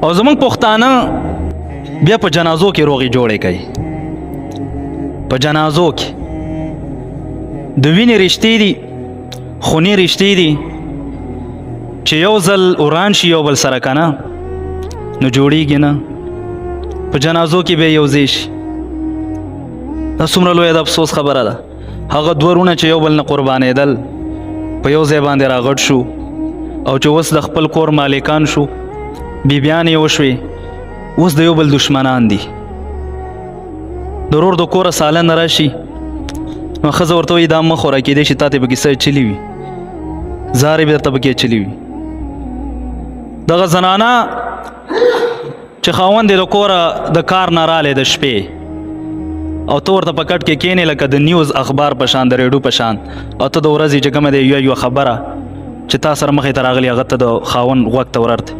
او زمونږ پښتانه بیا په جنازو کې روغې جوړې کوي. په جنازو کې د وینې رشتې دي، خوني رشتې دي چې یو ځل وران شي یو بل سره که نه نو جوړېږي نه. په جنازو کې به یو ځای شي. دا څومره لویه د افسوس خبره ده. هغه دوه وروڼه چې یو بل نه قربانېدل په یو ځای باندې راغټ شو، او چې اوس د خپل کور مالکان شو، بیبیانې وشوې، اوس د یو بل دشمنان دي. د ورور د کوره ساله نه راشي نو ښځه ورته وایي دا مه خوره، کېدای شي تا ته پکې څه اچلي وي، زارې به درته پکې اچلي وي. دغه زنانه چې خاوند یې د کوره د کار نه رالی د شپې، او ته ورته په کټ کې کښېنې لکه د نیوز اخبار په شان، د ریډیو په شان، او ته د ورځې چې کومه د یوه خبره چې تا سره مخې ته راغلي هغه ته د خاوند غوږ ته ورته